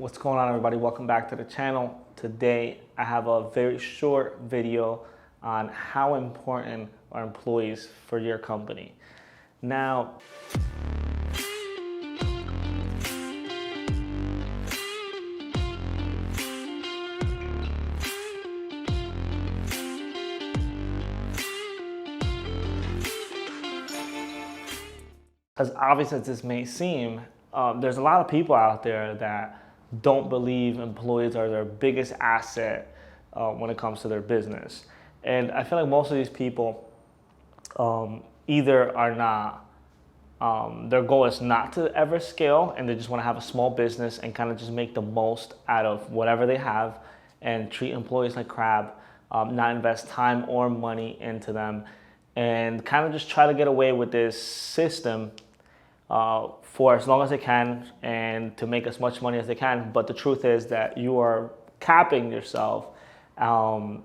What's going on, everybody? Welcome back to the channel. Today I have a very short video on how important are employees for your company. Now, as obvious as this may seem, there's a lot of people out there that don't believe employees are their biggest asset when it comes to their business. And I feel like most of these people either are not, their goal is not to ever scale, and they just want to have a small business and kind of just make the most out of whatever they have and treat employees like crap, not invest time or money into them, and kind of just try to get away with this system for as long as they can and to make as much money as they can. But the truth is that you are capping yourself and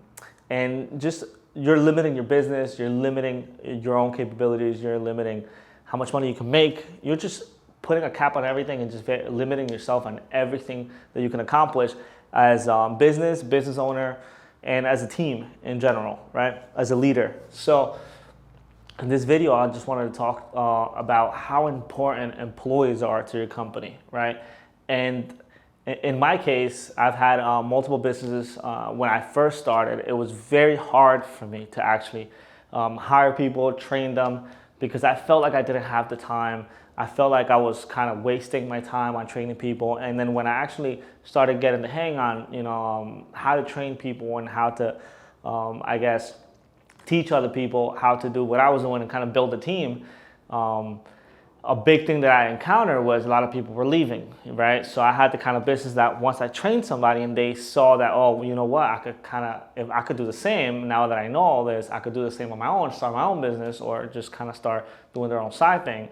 just you're limiting your business, you're limiting your own capabilities, you're limiting how much money you can make. You're just putting a cap on everything and just limiting yourself on everything that you can accomplish as a business owner, and as a team in general, right? As a leader. So in this video, I just wanted to talk about how important employees are to your company, right? And in my case, I've had multiple businesses. When I first started, it was very hard for me to actually hire people, train them, because I felt like I didn't have the time. I felt like I was kind of wasting my time on training people. And then when I actually started getting the hang on, how to train people and how to, I guess, teach other people how to do what I was doing and kind of build a team, a big thing that I encountered was a lot of people were leaving, right? So I had the kind of business that once I trained somebody and they saw that, oh, you know what, I could kind of, if I could do the same, now that I know all this, I could do the same on my own, start my own business, or just kind of start doing their own side thing.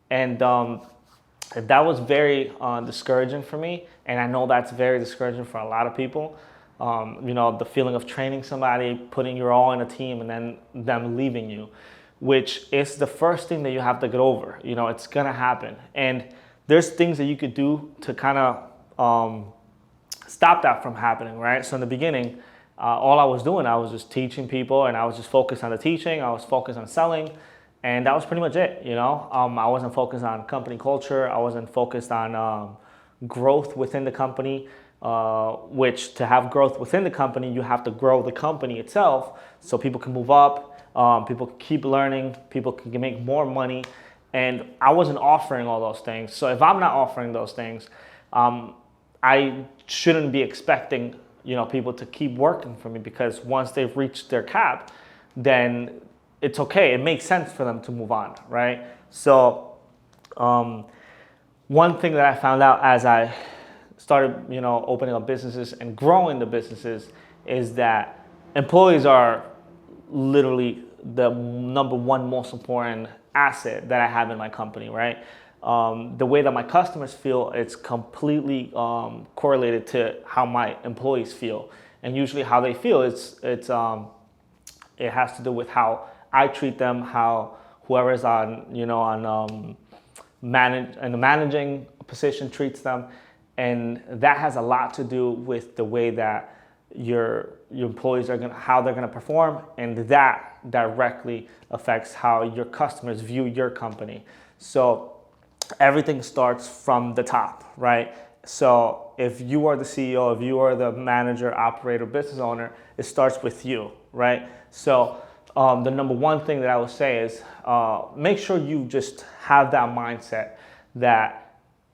And that was very discouraging for me. And I know that's very discouraging for a lot of people. The feeling of training somebody, putting your all in a team, and then them leaving you, which is the first thing that you have to get over. It's gonna happen. And there's things that you could do to kind of stop that from happening, right? So in the beginning, all I was doing, I was just teaching people, and I was just focused on the teaching. I was focused on selling, and that was pretty much it. I wasn't focused on company culture. I wasn't focused on growth within the company. Which to have growth within the company, you have to grow the company itself so people can move up, people can keep learning, people can make more money. And I wasn't offering all those things. So if I'm not offering those things, I shouldn't be expecting people to keep working for me, because once they've reached their cap, then it's okay. It makes sense for them to move on, right? So one thing that I found out as I started, opening up businesses and growing the businesses is that employees are literally the number one most important asset that I have in my company, right? The way that my customers feel, it's completely correlated to how my employees feel. And usually how they feel, it has to do with how I treat them, how whoever's on, the managing position treats them. And that has a lot to do with the way that your employees are how they're gonna perform, and that directly affects how your customers view your company. So everything starts from the top, right? So if you are the CEO, if you are the manager, operator, business owner, it starts with you, right? So the number one thing that I would say is make sure you just have that mindset that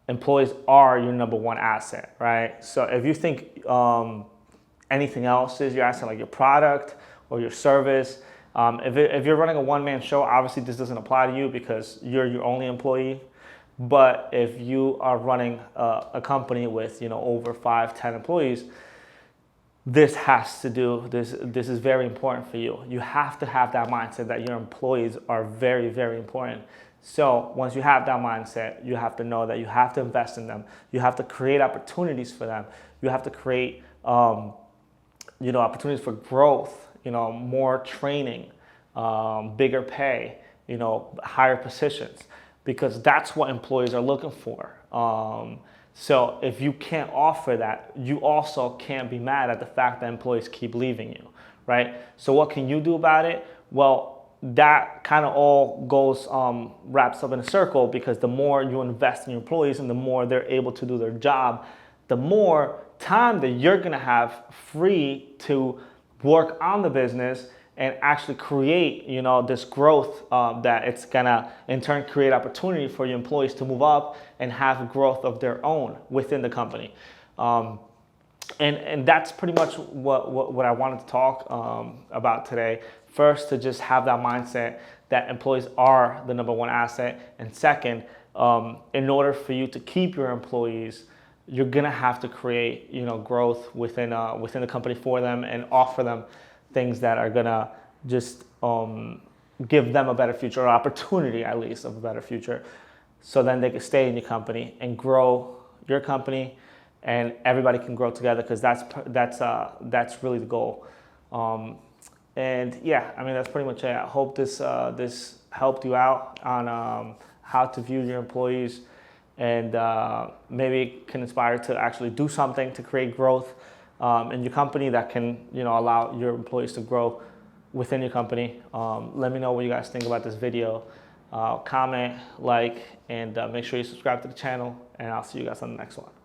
employees are your number one asset, right? So if you think anything else is your asset, like your product or your service, if you're running a one-man show, obviously this doesn't apply to you because you're your only employee. But if you are running a company with over 5-10 employees, this is very important for you. You have to have that mindset that your employees are very, very important. So once you have that mindset, you have to know that you have to invest in them. You have to create opportunities for them. You have to create, opportunities for growth, more training, bigger pay, higher positions, because that's what employees are looking for. So if you can't offer that, you also can't be mad at the fact that employees keep leaving you, right? So what can you do about it? Well, that kind of all goes, wraps up in a circle, because the more you invest in your employees and the more they're able to do their job, the more time that you're gonna have free to work on the business and actually create, this growth, that it's gonna in turn create opportunity for your employees to move up and have growth of their own within the company. And that's pretty much what I wanted to talk about today. First, to just have that mindset that employees are the number one asset, and second, in order for you to keep your employees, you're gonna have to create, growth within the company for them and offer them things that are gonna just give them a better future, or opportunity at least of a better future, so then they can stay in your company and grow your company, and everybody can grow together, because that's really the goal. And yeah, I mean, that's pretty much it. I hope this helped you out on how to view your employees, and maybe can inspire to actually do something to create growth in your company that can, allow your employees to grow within your company. Let me know what you guys think about this video. Comment, like, and make sure you subscribe to the channel, and I'll see you guys on the next one.